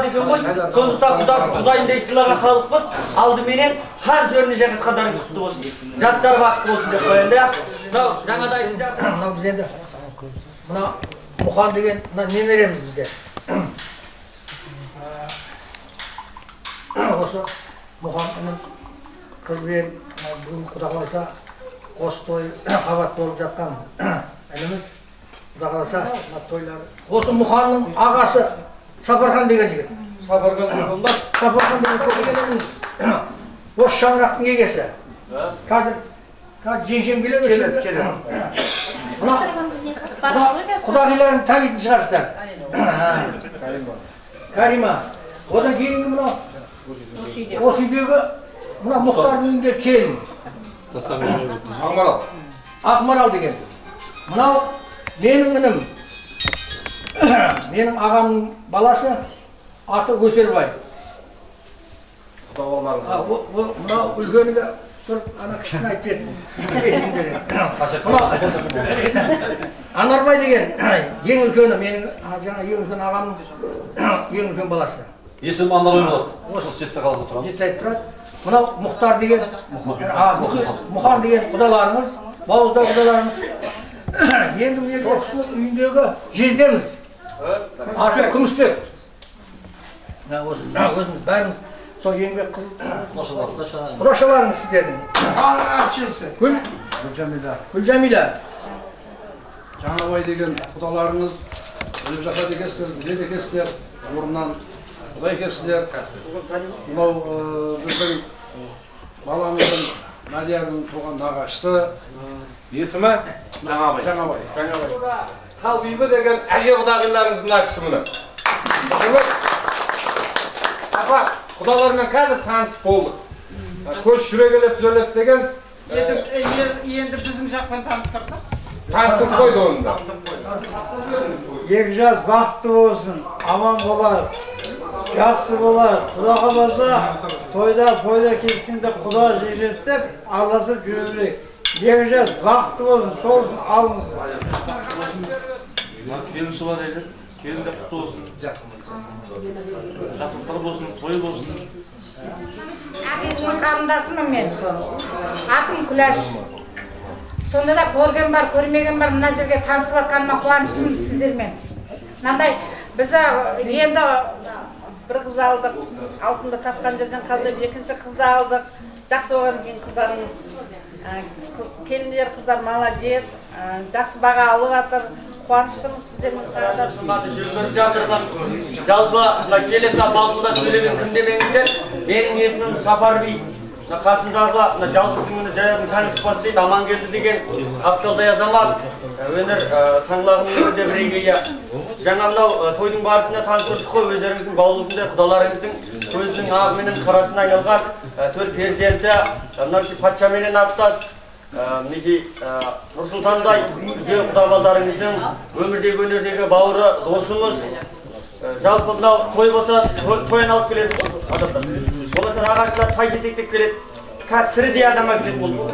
болады екен ғой. Сондықтан Құдайындай сыйлаған халықпыз. Алдыменен хан төріне жаңыз қадарыңыз құтты болсын. Жастар бақытты болсын деп қояйын да. Мынау жаңада айтып жатыр. Мынау біз енді мына Мұқан деген немереміз бізде. Осы Мұқанның қызбен бүгін Құда қаласа қос той қабат болып жатқан әліміз. Құда қаласа тойлар. Осы Мұқанның ағасы Сапархан деген жігіт. Сапархан деген ба? Сапархан деген жігіт. Осы шаңырақтың егесі. Қазір жеңшем келеді. Келеді. Құдағиларын танитын шығарсыздар. Карима. Одан кейінгі мынау осы үйдегі мына Мұхтардың үйінде келін. Ақмарал деген. Мынау менің інім. Менің ағамның баласы аты Өсербай. Мынау үлгеніге тұрып, ана кішін айтып еді. Анарбай деген ең үлкені, менің ең үлкен ағамның ең үлкен баласы. Есім Анарбай болады. Осы жетісай қаласында тұрады. Жетісайда тұрады. Мынау Мұхтар деген, Мұқан деген құдаларымыз, бауызда құдаларымыз. Енді міне кісінің үйіндегі жездеміз. Аты Күмісбек. Өзіміз бәріміз сол еңбек құдашаларымыз сіздердің. Гүлжамила. Жаңабай деген құдаларыңыз, өліп жатады екенсіздер, біледі екенсіздер, орнынан құдай екенсіздер. Мынау біздің баламыздың Надияның туған нағашысы. Есімі? Жаңабай. Қалбибі деген әже құдағиларыңыз мына кісі мұны. Апа, құдалармен қазір танысып болдық. Көш жүре келіп сөйлеп деген. Енді біздің жақпен таныстырды. Таныстырып қойды онында. Екі жас бақытты болсын, аман болайық, жақсы болайық. Құда қаласа, тойда кеткенде құда жегеттеп, аласы жүре берейік. Екі жас бақытты болсын, солсын алыңыз. Келін сұлар еді, келін де құтты болсын. Жақсылықтар болсын, той болсын. Әкесінің қарындасымын мен. Атым Күләш. Сонда да көрген бар, көрмеген бар, мына жерге танысып жатқаныма қуаныштымыз сіздермен. Мынандай біз енді бір қыз алдық, алтынды тапқан жерден қалдып, екінші қызды алдық. Жақсы болған кейін қыздарымыз. Келіндер қыздар молодец, жақсы баға алып жатыр. Қуаныштымыз сіздермен қарадап. Жүргізіп жатырмыз. Жалпы келесі мақұлда сөйлеген кім демеңіздер, менің есімім Сапарби. Қасындағы жалпы күнгіні жайығын шаңғыш бастайды, аман келді деген қапталдай азамат. Өнер саңлағының өзі бірегейі. Жаңа мынау тойдың барысында таныстырдық қой, өздеріңіздің баулысында құдаларыңыздың көзінің ағыменен қарасына айналған төр перзенті, мынау патшаменен аттас. Мінекей Нұрсұлтандай үлкен құдағалдарыңыздың өмірдегі өнердегі бауыры, досыңыз. Жалпы мынау той болса, тойын алып келеді адамдар. Болмаса ағашылар тай жетектеп келеді. Тірідей адамға келеді болды бұл.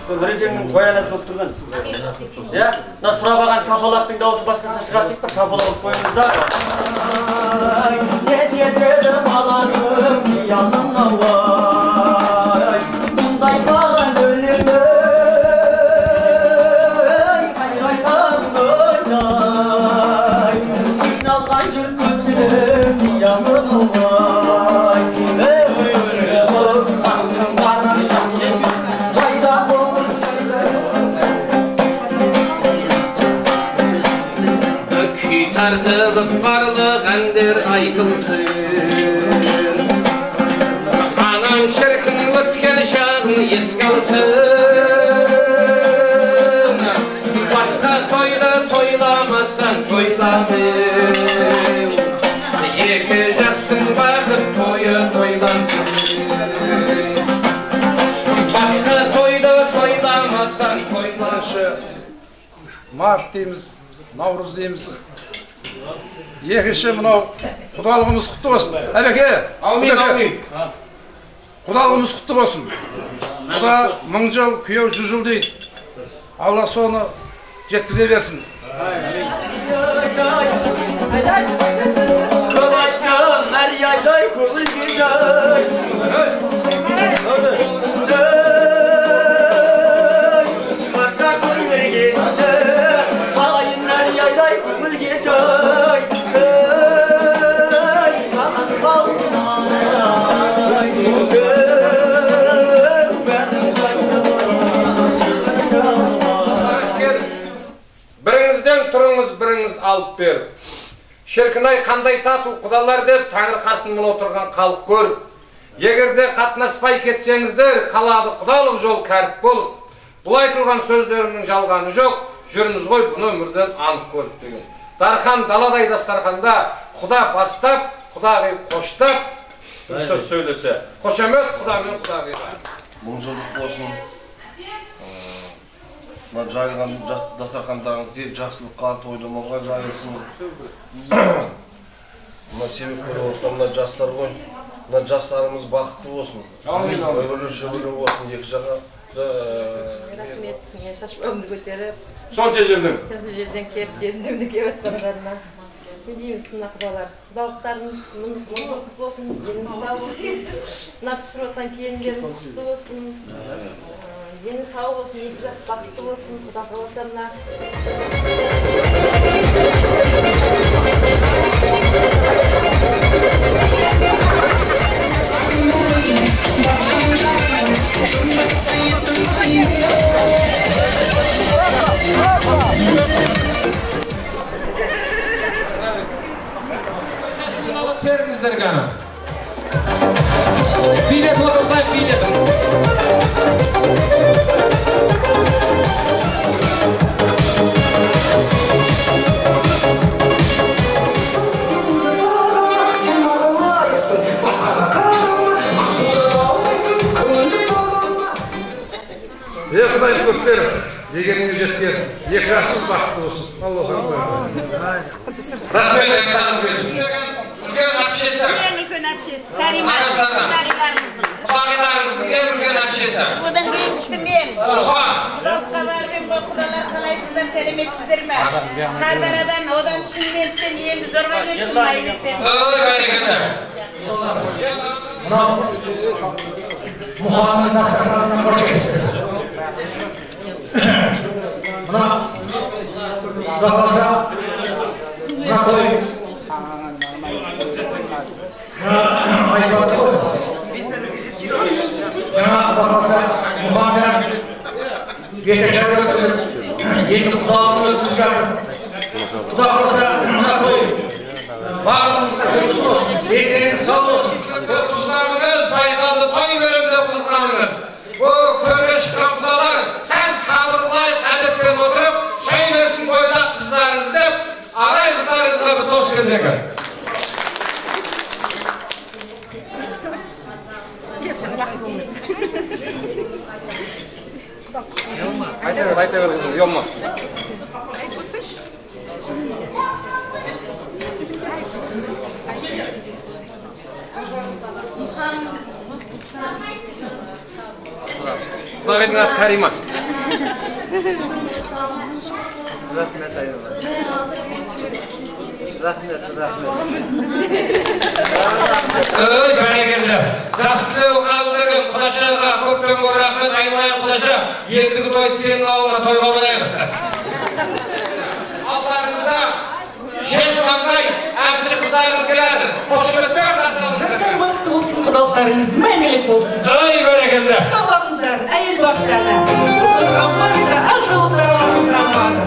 Сол біріншеңнің той анасы болып тұрған. Мына сұрабаған шапалақтың дауысы басқасы шығар дейік па? Шапалақ болып қойыңыздар. Не жетеді баланың қиялына ой, мұндай маған өлеңі қайрайтам ойнай, жиналған жұрт көпшілік қиялына ой, қыздың бары жас екен, қайда болыр Күй тартылып барлық әндер айтылсын. Анам шіркін өткен шағын еске алсын. Басқа тойды тойламасаң тойламын. Екі жастың бақыт тойы тойлансын. Басқа тойды тойламасаң тойлашы. Март дейміз, Наурыз дейміз. Екінші мынау құдалығымыз құтты болсын. Әбеке! Аумин. Құдалығымыз құтты болсын. Құда 1000 жыл, күйеу 100 жыл дейді. Алла соны жеткізе берсін. көп айтса алып беріп. Шіркінай қандай тату құдалар деп таңыр қасынан отырған халық көріп. Егерде қатынаспай кетсеңіздер, қалады құдалық жол кәріп болып. Бұл айтылған сөздерімнің жалғаны жоқ, жүріңіз ғой бұны өмірден анық көріп деген. Дархан даладай дастарханда құда бастап, құдағи қоштап, бір сөз сөйлесе. Қошемет құдамен құдағиға. Мың жылдық болсын. Жайылған дастархандарыңыз тек жақсылыққа, тойламауға жайылсын. Мына себеп көріп отырған мына жастар ғой. Мына жастарымыз бақытты болсын. Өмірлі шөбірі болсын. Екі жақа рахмет, мен шашбауымды көтеріп. Сонша жерден Кеп, жерден кеп атқандарына. Не дейміз мына құдалар. Құдалықтарымыз құтты болсын, еліміз сау болсын. Мына түсіріп отқан келіндеріміз құтты болсын. Дені сау болсын, екі жас бақытты болсын, құда қаласа мына. Terіңіздер ғана. Билет отырсай, билет. Құдай көптер дегеніңіз жеткен екі жасыз бақытты болсын. Үлкен әпшесі. Үлкен әпшесі. Карима. Құдағиларыңыздың ең үлкен әпшесі. Одан кейінгісі мен. Құдалыққа бармен бұл құдалар қалайсыздар, сәлеметсіздер ме? Шардарадан, одан Шымкенттен енді зорға кеттім Айбекпен. Бәрекелді. Мұханның дастарханынан қош келдіңіздер. Мына қаласа, мына той, мына айтылады ғой. Жаңа қаласа, Мұхандар жетекшілер өткізіп, енді құдалығын өткізіп жатыр. Құда қаласа, мына той, барлығымызға жүргіз болсын, бекіреңіз сау болсын. Тұстарыңыз байқалды той көрем деп қызғаныңыз. Бұл төрге шыққан құдалар сәл сабырлайып әдеппен отырып, сөйлесін бойдақ қыздарыңыз деп, арай қыздарыңызға бір дос кезегі. Айта бер қызым, ұялма. Құдағидың аты Карима. Рахмет айырма. Рахмет. Бәрекелді. Жасылығы қабылдеген құдашаға көптен көп рахмет айналайын құдаша. Ендігі тойды сенің ауылына тойға барайық. Алдарыңызда жез қандай әнші қыздарыңыз келеді. Қошеметпен қарсы Жастар бақытты болсын, құдалықтарыңыз мәңгілік болсын. Бәрекелді. Қалғаныңыздар әйел бақыттана. Отырған барша ақ жолықтар алыңыздар алады.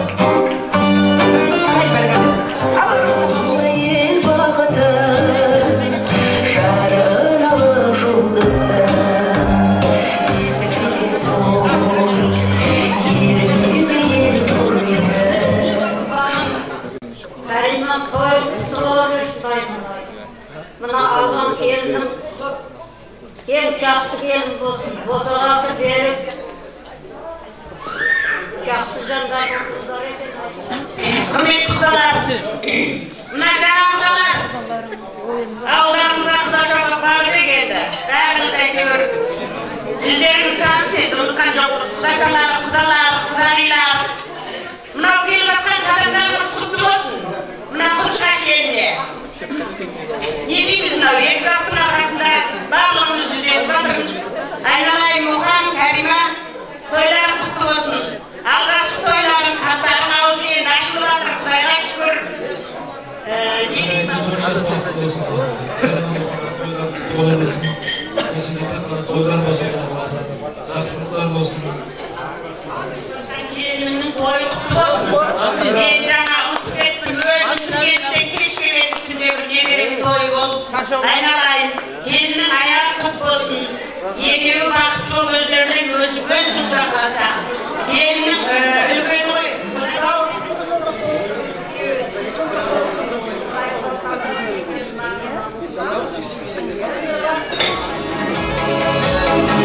Ай бәрекелді. Аларыңыздар әйел бақыты, жарын алып жұлдыздан. Есікті той, ерінеді ел құрметі. Карима той құтты болыңыз. Мына алған келінім ең жақсы келін болсын, босағасы беріп, жақсы жандардың қыздар екен. Құрметті құдалар, мына жаңа құдалар, ауылдарыңызға құдашаға барып егенді. Бәріңіз әйтеуір жүздеріңіз таныс еді, ұмытқан жоқпыз. Құдашалар, құдалар, құдағилар. Мынау келіп жатқан қадамдарыңыз құтты болсын. Мына құдышқа шелінде. Не дейміз мынау, екі жастың арқасында барлығымыз жүздесіп жатырмыз. Айналайын Мұхан, Карима, тойларың құтты болсын. Алғашқы тойларың, хаттарың аузы енді ашылып жатыр, Құдайға шүкір. Не дейміз? Келінімнің тойы құтты болсын. Мен жаңа ұмытып кеттім, өзім Айналайын, келіннің аяғы құт болсын. Екеуі бақытты болып өздерінен өсіп өнсін тұра қаласа. Келіннің үлкен ғой.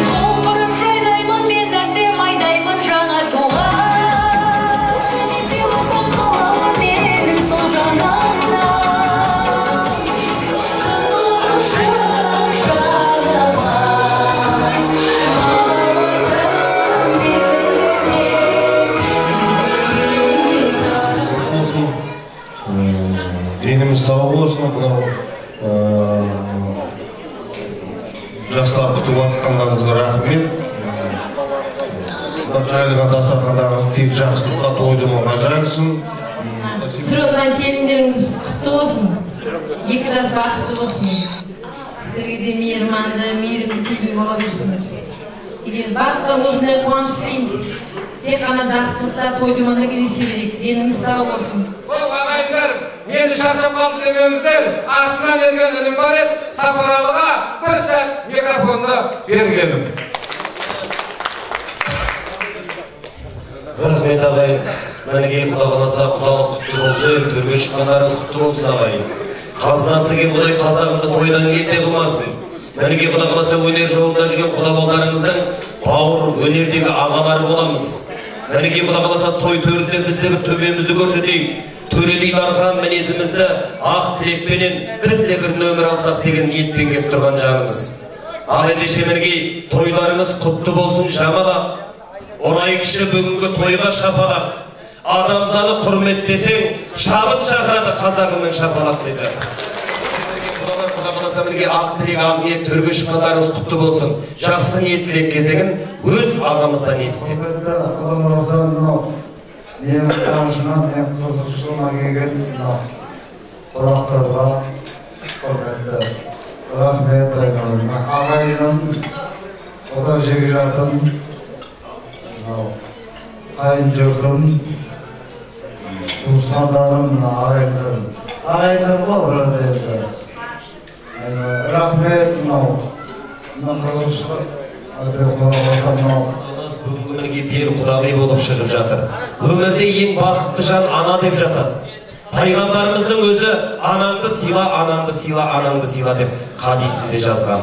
Құлпырып жайнаймын, мен нәрсем айдаймын жаңа туған. Денimiz sağ olsun, жастар күтіп жатқандарыңызға рахмет. Жайылған дастархандарыңыз тек жақсылыққа тойдырмауға жайылсын. Сүротқан келіндеріңіз құтты болсын. 2 жас бақытты болсын. Сіздерге де мейірманды, мейірімді келін бола берсін. Идеміз бақытты болсын, қуаныш тілеймін. Тек қана жақсылықта тойдырманда келесе берейік. Деніміз сау болсын. Мені шаршамалды демеңіздер, артынан ерген інім бар еді, Сапаралыға бір сәт микрофонды бергенім. Рахмет ағай, мәнеге құда қаласа құдалық құтты болсын, төрге шыққандарыңыз құтты болсын ағай. Қазынасы кен құдай қазағымды тойдан кетте қылмасын. Мәнеге құда қаласа өнер жолында жүрген құда болдарыңыздың бауыр өнердегі ағалары боламыз. Мәнеге құда қаласа той төрінде бізде бір төбемізді көрсетейік. Төрелей дархан мінезімізді ақ тілекпенен біз де бір нөмір алсақ деген ниетпен кеп тұрған жанымыз. Ал ендеше мінекей тойларыңыз құтты болсын жамалақ. Орай кіші бүгінгі тойға шапалақ. Адамзаны құрметтесең шабыт шақырады қазағымның шапалақ деп жатыр. Құда қаласа мінекей ақ тілек ақ ниет төрге шыққандарыңыз құтты болсын. Жақсы ниет тілек кезегін өз ағамыздан естісек. Мен қуанышыма, мен қызықшылыма келген қонақтарға құрметті рахмет айтамын. Ағайыным, ота жекжатым, қайын жұртым, туысқандарым, ағайындар ғой бірдегі. Рахмет, қызықшылық, бүгінгі мінеге бер құдағи болып шығып жатыр. Өмірде ең бақытты жан ана деп жатады. Пайғамбарымыздың өзі анаңды сыйла, анаңды сыйла, анаңды сыйла деп хадисінде жазған.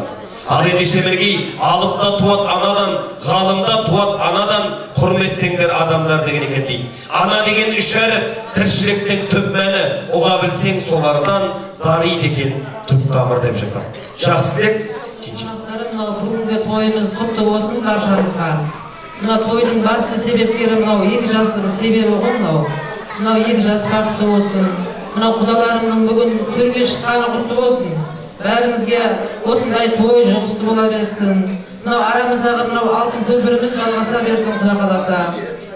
Ал ендеше мінеге алыпта туат анадан, ғалымда туат анадан құрметтеңдер адамдар деген екен дейді. Ана деген үш әріп, тіршіліктің түп мәні, ұға білсең солардан дариды екен түп тамыр деп жатады. Жақсы тілек. Бүгінгі тойымыз құтты болсын баршаңызға. Мына тойдың басты себепкері мынау 2 жастың себебі ғой мынау. Мынау 2 жас бақытты болсын. Мынау құдаларымның бүгін төрге шыққаны құтты болсын. Бәріңізге осындай той жұғысты бола берсін. Мынау арамыздағы мынау алтын көпіріміз жалғаса берсін құда қаласа.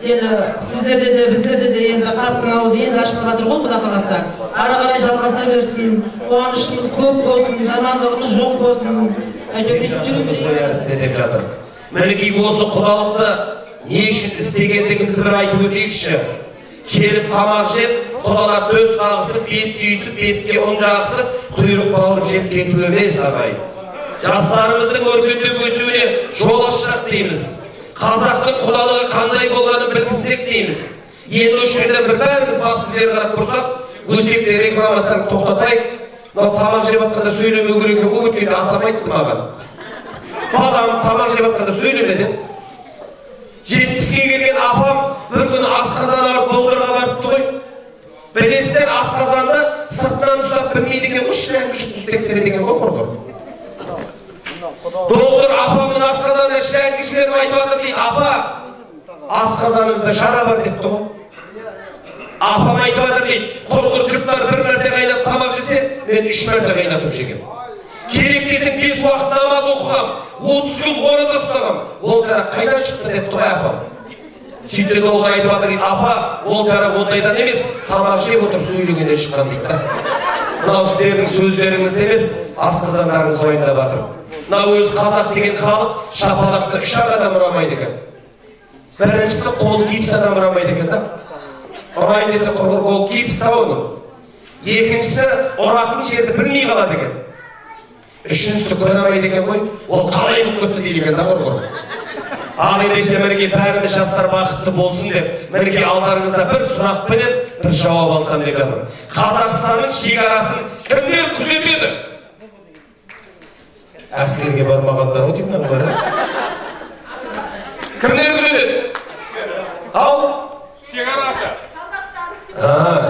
Енді сіздерде де біздерде де енді қарттың аузы енді ашылып жатыр ғой құда қаласа. Ары қарай жалғаса берсін. Қуанышымыз көп болсын, жамандығымыз жоқ болсын. Деп жатыр. Мінекей осы құдалықты не үшін істегендігімізді бір айтып өтейікші. Келіп тамақ жеп, құдалар төс қағысып, бет сүйісіп, бетке ұн жағысып, құйрық бауырып жеп кету емес ағай. Жастарымыздың өркендеп өсуіне жол ашсақ дейміз. Қазақтың құдалығы қандай болғанын білгізсек дейміз. Енді осы жерден бір бәріміз басып бері қарап тұрсақ, өсекте рекламасын тоқтатайық. Мынау тамақ жеп жатқанда сөйлемеу керек екен ғой, өткенде атам айтты маған. Балам тамақ жеп жатқанда сөйлемеді. 70-ге келген апам бір күні асқазан алып доғдырға барыпты ғой. Білесіздер, асқазанды сыртынан ұстап білмейді екен ғой, шіләңгіш тұз тексереді екен ғой құрғыр. Доғдыр апамның асқазанында шіләңгішілерім айтып жатыр дейді, апа, асқазаныңызда жара бар депті ғой. Апам айтып жатыр дейді, құрғыр жұрттар бір мәрте қайнап тамақ жесе, мен 3 мәрте қайнатып жегем. Керек десең 5 уақыт намаз оқығам, 30 күн ораза ұстағам. Ол жара қайдан шықты депті ғой апам. Сөйтсе де ол айтып жатыр дейді, апа, ол жара ондайдан емес, тамақ жеп отырып сөйлегеннен шыққан дейді да. Мынау сіздердің сөздеріңіз емес, асқазандарыңыз ойында батыр. Мынау өзі қазақ деген халық шапалақты 3 адам ұрамайды екен. Біріншісі қол гипс адам ұрамайды екен да. Ұрайын десе құрғыр қол гипс та оны. Екіншісі ұратын жерді білмей қалады екен. Üçüncüsü koynamaydı eken koy, o kalay болып kötü değil eken da korkur. Ал ендеше мінекей бәріміз жастар бақытты болсын деп, мінекей алдарыңызда бір сұрақ пенен бір жауап алсам деп жатырмын. Қазақстанның шекарасын кімдер күзетеді? Әскерге бармағандар ғой деймін ғой. Кімдер күзетеді? Ал? Шекарашы.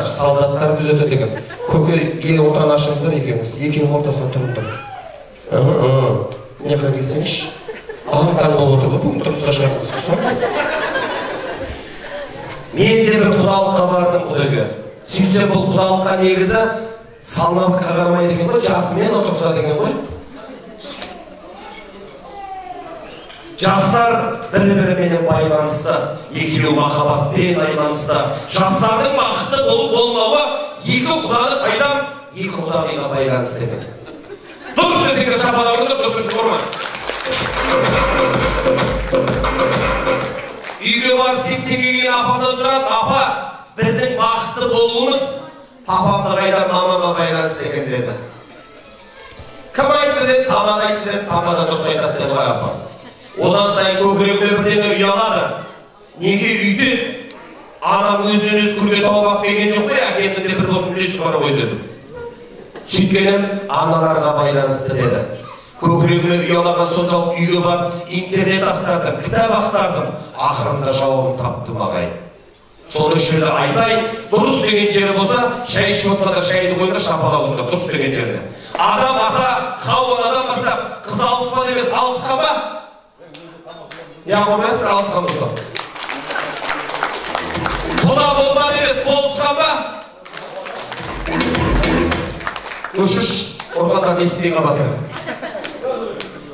Солдаттар күзетеді екен. Көке, отыран ашыңыздар екеуіңіз. Екеуің ортасынан тұрып тұр. Не қайтесіңіз? Ағымтан болып отырды, бүгін тұрмысқа шығармыз құсың. Мен де бір құдалыққа бардым құдайға. Сөйтсе бұл құдалыққа негізі салмалыққа қарамайды екен ғой, жасымен отырғызады екен ғой. Жастар бір-біріменен байланысты, екеуі махаббатпен байланысты. Жастардың бақытты болмауы екі құданы қайдам, екі құдағиға байланысты екен. Дұрыс сөзіңді шапалауында дұрыс сөз ұрма. Үйге барып 80-ге келген апамдан сұрады, апа, біздің бақытты болуымыз папамды қайда мамама байланысты екен деді. Кім айтты деді, тамада айтты деді, тамада дұрыс айтады деді ғой апам. Одан сайын көкірегіме бірдеңе ұялады. Неге үйде анам өзінен өз күлге тауып берген жоқ қой, әкемнің де бір болсын үлесі бар ғой дедім. Сөйткенім аналарға байланысты деді. Көкірегіме ұялаған соншалық үйге барып интернет ақтардым, кітап ақтардым. Ақырында жауабын таптым ағайын. Соны шөлі айтайын, дұрыс деген жері болса, шай ішіп отқанда шайды қойында шапалауында дұрыс деген жерде. Адам ата, Хауанадан бастап, қыз алыспан емес, алысқан ба? Не қоймайсыз, алысқан болса. Құда болман емес, болысқан ба? Өшіш, ұрғандар естіген қабатыр.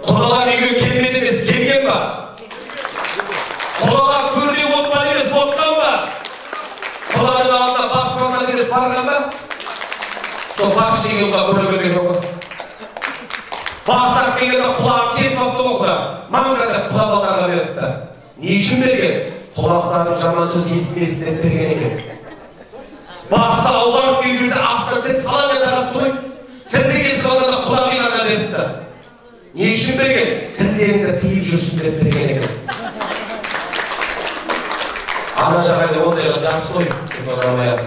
Құдалар үйге келмеді емес, келген ба? Құдалар көрде отман емес, отқан ба? Құданың алдына баспанан емес, барған ба? Сол бас жеген ба көрген ғой. Басақ кегенде құлағын кесіп апты ғой құда. Маңғанда құда баларға беріпті. Не үшін берген? Құлақтарын жаман сөз естімесін деп берген екен. Басқа аударып келгенде астына тек салаң етағып той. Тілді кесіп алғанда құдағиларға беріпті. Не үшін берген? Тілдеріңді тиіп жүрсін деп берген екен. Ана жағайды ондайға жас қой, құдағырамай аты.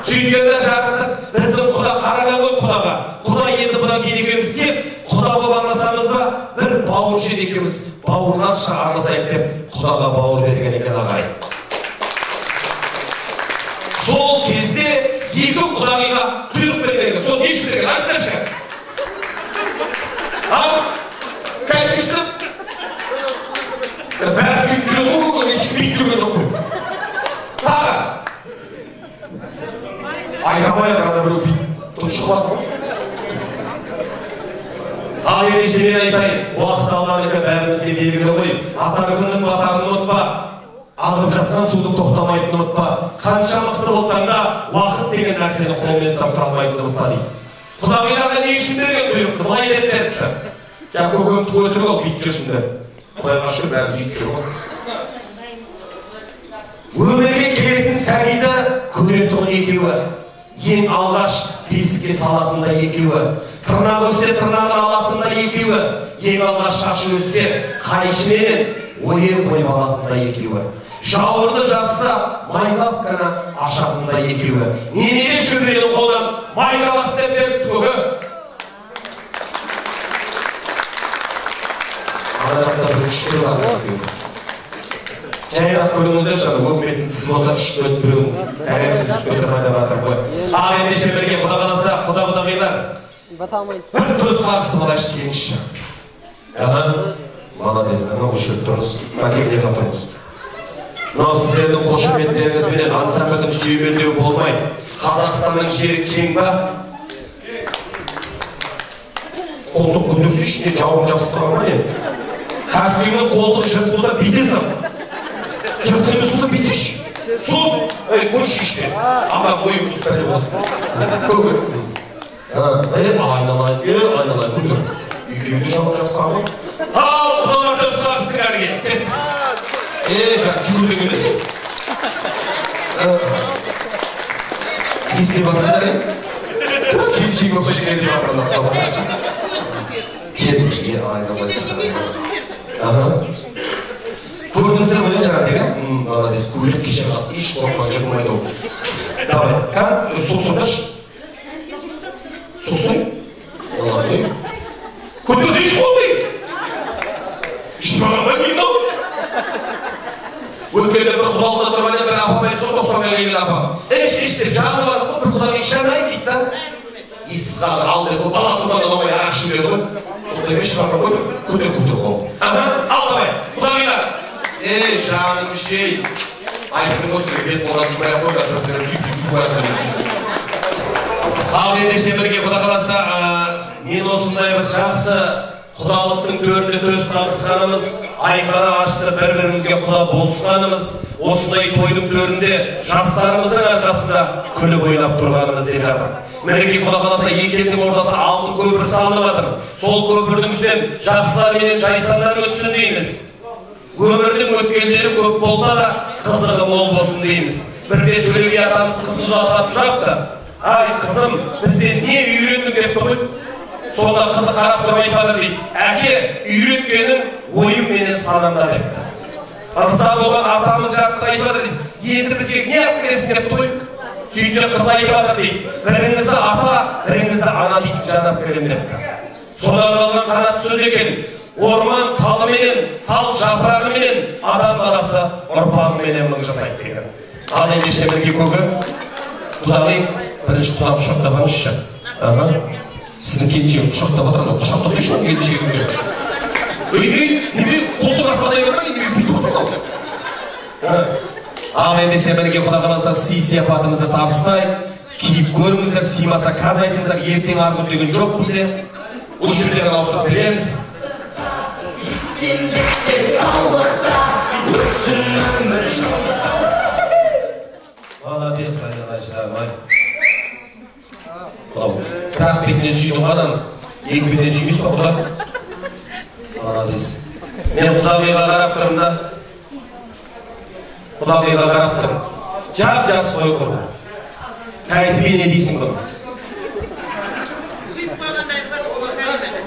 Сөйткенде жарықтық, біздің құда қараған ғой құдаға. Құда енді бұдан кейін екеміз деп, құда болып аңласамыз ба, бір бауыр жеді екеміз, бауырдан шығармасайық деп, құдаға бауыр берген екен ағайын. Сол кезде екі құдағиға құйрық берген екен. Сол не үшін берген? Айтыңдаршы. Ал, кәйтішті? Бәрі сөйтіп жүрген ғой, ешкім бейт жүрген жоқ қой. Тағы. Айнамай ағанда біреу бейт тұн шығып ғой. Ал ендеше мен айтайын, уақыт алғандікі бәрімізге белгілі ғой. Атар күннің батарын ұмытпа. Ағып жатқан судың тоқтамайтынын ұмытпа. Қанша мықты болсаң да, уақыт деген нәрсені қолмен ұстап тұра алмайтынын ұмытпа дейді. Құдағиларға не үшін берген құйрықты? Былай деп беріпті. Жаңа көкемді өтірік ал, бейт жүрсіңдер. Құдайға шүкір бәрі сөйтіп жүр ғой. Өмірге келетін сәбиді көретұғын екеуі. Ең алғаш бесікке салатындай екеуі. Тырнағы өссе тырнағын алатындай екеуі. Ең алғаш шашы өссе қайшыменен ойы қойып алатындай екеуі. Жауырды жапса майлап қана ашатындай екеуі. Немере шөберенің қолдан майжалас деп беріпті көгі. Ана жақта бір үшкір бар екеуі. Жайрақ көріңіздер шаны, өкіметтің сіз болса үшкір өтіп біреуін әремсіз өтіп айдап атыр ғой. Ал ендеше бірге құда қаласа, құда-құдағилар. Бір төз қарсы болайшы келіңізші. Молодец, көшіріп тұрыңыз. Мәкемде қатырыңыз. Мынау сіздердің қошеметтеріңізбенен ансамбльдің сүйемелдеу болмайды. Қазақстанның жері кең ба? Қолдық көндірсі ішінде жауын жабыстыға ма не? Кәсібіңнің қолдығы жырт болса бейтесің. Жырт емес болса бейтеш. Сос, көрші іште. Ағам ойымыз бәлі боласың. Көгі. Айналайын, көндір. Үйгейді жауын жабыстыға ма? Ал, құдаларды ұсқағысы кәрге. Жаңа жүгірді көлесің. Есте батсыздар е? Келшең болса жегенде батырында қалғаныз. Kendine aynamayı çıkarıyor. Aha. Gördünüzler mi жаңағыдегі? Молодец, көйлек кеше қалсы еш қорққан жығылмайды ол. Давай, қан, сосырдыш. Сосыр? Молодой. Көтөз еш қолды. Шағабай кейін ауыз. Өткенде бір құдалықта тұрғанда бір апам айтты, 90-ға келген апам. Деп жағында бар, бір құдалығы ішемейін дейді да. Иссағыр ал деді, бала құдалығы оңай арақ ішіп еді ғой. Сонда емес шығарған ғой, көтер қол. Аха, ал давай, құдалығына. Жаным шей. Айтты осы бет болған жұмай қойда, бір сөйтіп қоясың. Ал ендеше бірге құда қаласа, мен осындай бір жақсы құдалықтың төрінде төс қағысқанымыз, айқара ашты бір-бірімізге құда болысқанымыз, осындай тойдың төрінде жастарымыздың арқасында күліп ойнап тұрғанымыз деп жатыр. Мінекей құда қаласа екі елдің ортасына алтын көпір салынып жатыр. Сол көпірдің үстінен жақсылар менен жайсаңдар өтсін дейміз. Өмірдің өткендері көп болса да қызығы мол болсын дейміз. Бірде Төлеби атамыз қызын ұзатып сұрапты. Ай қызым, бізден не үйрендің депті ғой. Сонда қызы қарап тұрып айтады дейді. Әке, үйреткенің ойым менен санамда депті. Ырза болған атамыз жақты айтады дейді. Енді бізге не алып келесің депті ғой. Сөйтсе қыз айтады дейді. Біріңізді ата, біріңізді ана дейтін жанап келем депті. Содан қалған қанат сөз екен. Орман талыменен, тал жапырағыменен, адам баласы ұрпағыменен мың жасайды деген. Ал ендеше бірге көгі, құдағи, бірінші құда құшақтап алыңызшы. Сіздің келіншегіңіз құшақтап отырады, құшақтаса ешқой келіншегімді. Неме қолтық асқадай көрмей, неме бүйтіп отырды ау. Ал ендеше бірге құда қаласа сый-сияпатымызды табыстай, киіп көріңіздер, сыймаса қаз айтыңыздар, ертең арғы деген жоқ бізде. Үш бірден ауыстырып береміз. Сендікте саулықта өтсін өмір жылда. Молодец, айналай жырамай. Бірақ бетінен сүйдің адам, ең бетінен сүймес па құда? Молодец. Мен құдағиға қарап тұрмын да. Құдағиға қарап тұрмын. Жап-жас қой құрды. Қайтып не дейсің бұны?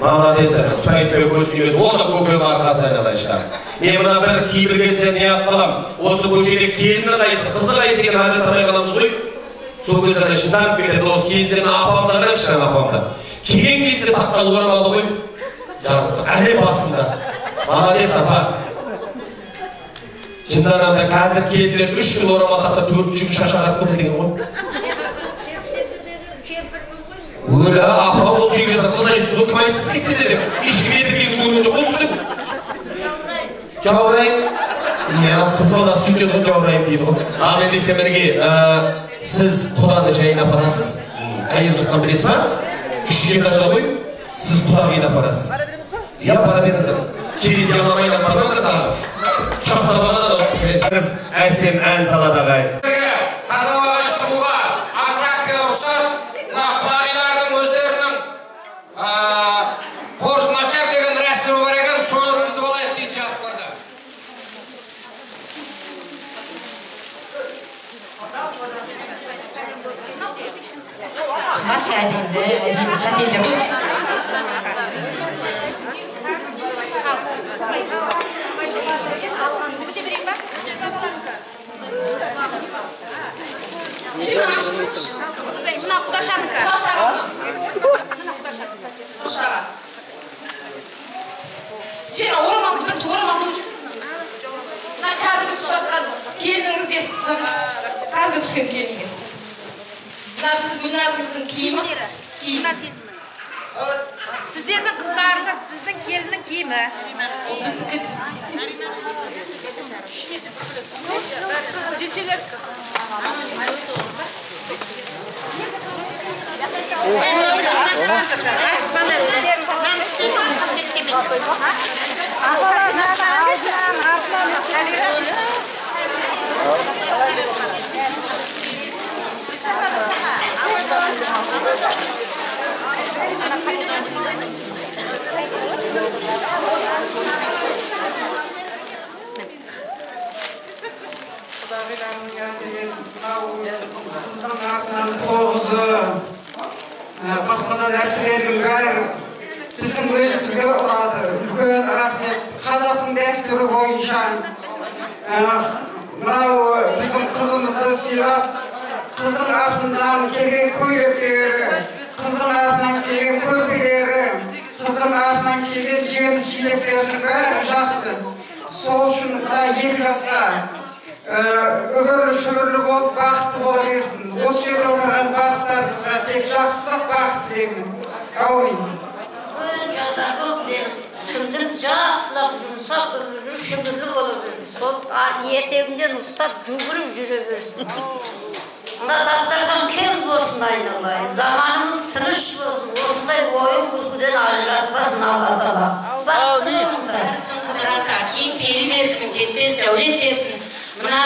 Молодец, тұй-тұй көзін емес, ол да көкірек арқасы айналай шығар. Мен мұна бір кейбір кезде не ақ қалам, осы көшеде келіні қайсы, қызы қайсы екен ажыртамай қаламыз ғой. Сол кездерде шынданып кетеді, осы кездерін апамда қарайықшы апамда. Келген кезде таққалы орамалы ғой, жарықтық, әлем басында. Молодец, апа. Шынданамда қазір келділер 3 күн орамал тақса 4-ші шашағат көте деген ғой. Өлі апа ол 8 жасар қыз айтсыз, ол кім айтсыз 80-де деп. Ешкім етіп екі көрген жоқ осы деп. Жаурайым. Қыз бала сөйтеді ғой жаурайым дейді ғой. Ал ендеше мінеге сіз құданы жайын апарасыз. Қайын тұтқан білесіз ба? 3-ші этажда ғой. Сіз құдағиын апарасыз. Я пара беріңіздер. Через яламайын апармаңыздар тағы. Шақта бағана да осы. Әсем ән салады ағайын. Мына құдашанікі. Жена орамалды бірінші орамалды қазіргі түсіп отырады. Келініңізге қазіргі түскен келінге. Мына сіз өзіңіздің киімі. Сіздердің қыздарыңыз біздің келіннің киімі. Біздікі. Жечелерді. Басқада нәрселердің бәрі біздің өзімізге дәстүрі бойынша мынау біздің қызымызды сыйлап, қыздың артынан келген көйлектері, қыздың артынан келген көрпелері, қыздың артынан келген жеміс жидектерінің бәрі жақсы. Сол үшін екі жасқа үбірлі шүбірлі болып бақытты бола берсін. Осы жерде отырған бақыттарыңызға тек жақсылық бақыт тілеймін. Әумин. Сіңдім жақсылап жұмсап үбірлі шүбірлі бола берсін. Сол етегімден ұстап жүгіріп жүре берсін. Мына дастархан кең болсын айналайын. Заманымыз тыныш болсын. Осындай ойын күлкіден ажыратпасын Алла Тағала. Бақытты болыңдар. Қыдырата, кейін пері берсін, кетпес, дәулет берсін. Мына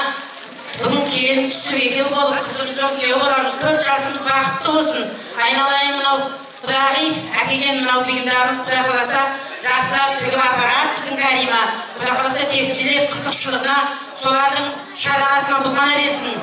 бүгін келін түсіп екеу болып, қызымызбен күйеу боламыз, 4 жасымыз бақытты болсын. Айналайын мынау Құдағи әкелген мынау бұйымдарымыз Құда қаласа жақсылап тігіп апарады біздің Кәрима. Құда қаласа тепшілеп қызықшылығына, солардың шаранасына бұлғана берсін.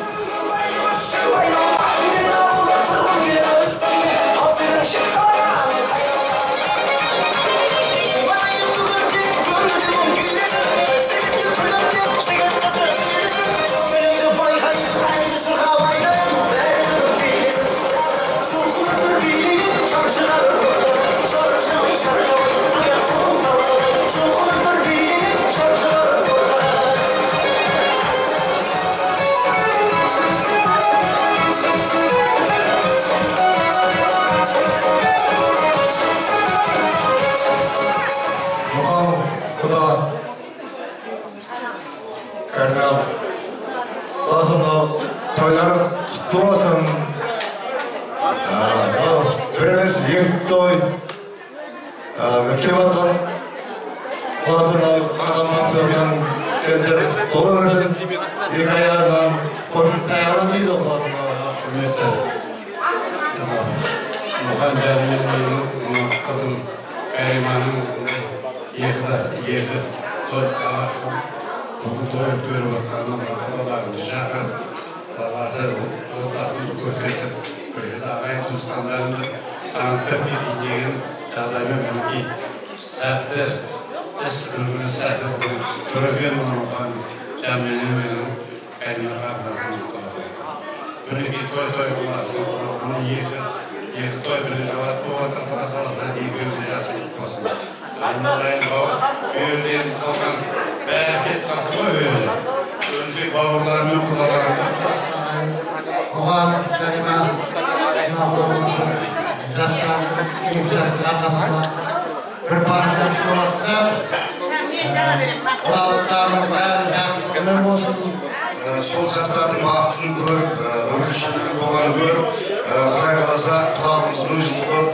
Сол жастардың бақытын көріп, өміршілік болғанын көріп, Құдай қаласа құлағымыздың өзін тұрып,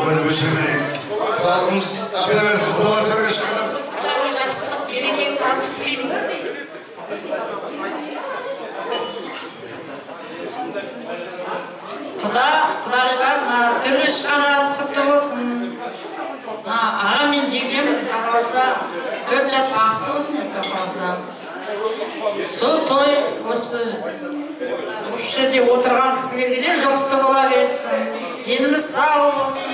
ойын өсе берейік. Құлағымыз апелеміз құлағын төрге шығармыз. Берекелі табыс тілеймін. Құдағилар төрге шыққаныңыз құтты болсын. Аға мен жеңгем қаласа 4 жас бақытты болсын деп қаласа. Сол той осы жерде отырған кісілерге де жақсы бола берсін. Деніміз сау болсын.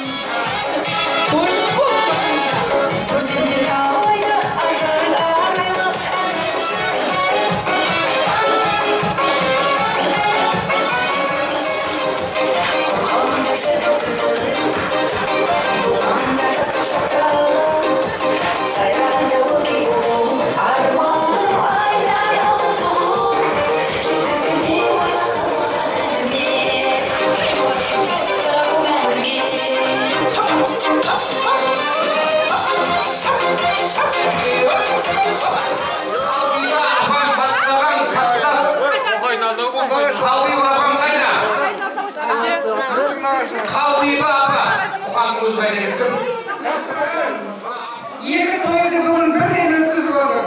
Екі тойды бүгін бірден өткізіп отыр.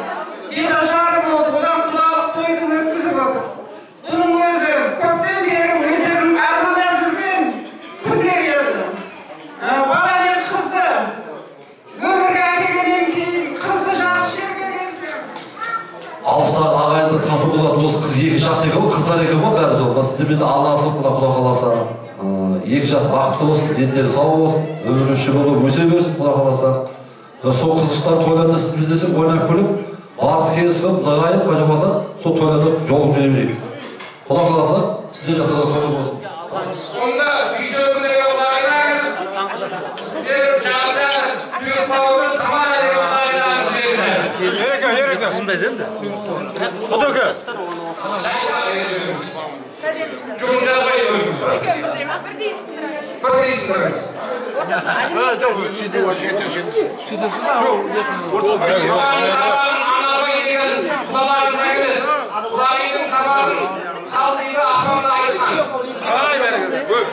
Биыл жары болып, одан құдалық тойды өткізіп отыр. Бұның өзі көптен бері өздерінің армандап жүрген күндер еді. Бала мен қызды өмірге әкелгеннен кейін қызды жақсы жерге берсем. Алыстағы ағайынды тату болады, осы қыз 2 жас екен ғой, қыздар екен ғой бәрі сол. Сіздермен алысып, Құда қаласа 2 жас бақытты болсын, дендері сау болсын, өмірі шүбірлі өсе берсін, Құда қаласа. Сол қызыштар тойларында сіз біздесің, ойнап күліп, Bazı келісіп, нығайып, қажамаса, сол тойларды жолып жүре берейік. Құда қаласа, сіздер жақтарда тойлы болсын. Сонда дүйсенбідегі бағынаңыз, сіздер жағда түйірпауды тамадегі бағынаңыз деді. Ерека, сондай деді. Құда өке. Жұмын жазбай өріңіз бар. Bir дейсіндіріңіз. Анарбай деген құдаларыңызға келеді. Құдайдың тамағын қалдыйды апамды айтқан. Қалай бәрі көп.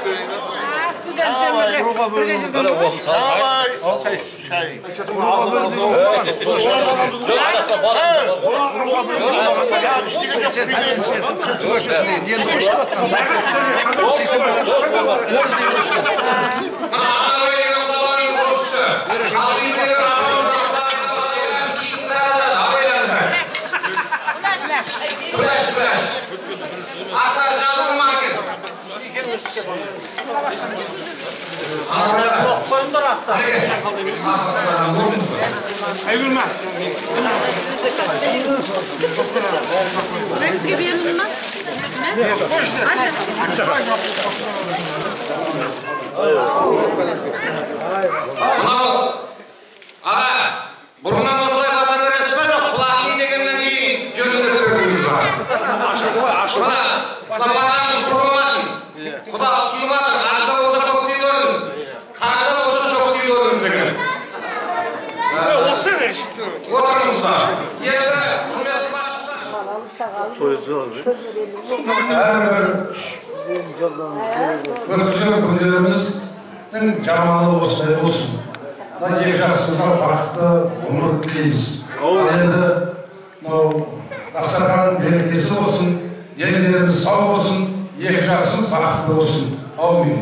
Aygülme. Bunu sizge beğendin mi? Бұрыннан осылай базар өресі ме жоқ? Құлағын дегеннен кейін жөндіріп көрдіңіз бар. Мына, батаңыз құрылмасын. Құда ұсынылады, арда болса тоқ дей көріңіз. Қарда болса жоқ дей көріңіз деген. Отырыңыздар. Енді құрметті Әрбір өткізген күндеріміздің жаманы осындай болсын. Екі жақсыға бақытты ғұмыр тілейміз. Енді дастархан берекесі болсын, дендеріміз сау болсын, екі жақсымыз бақытты болсын. Аумин.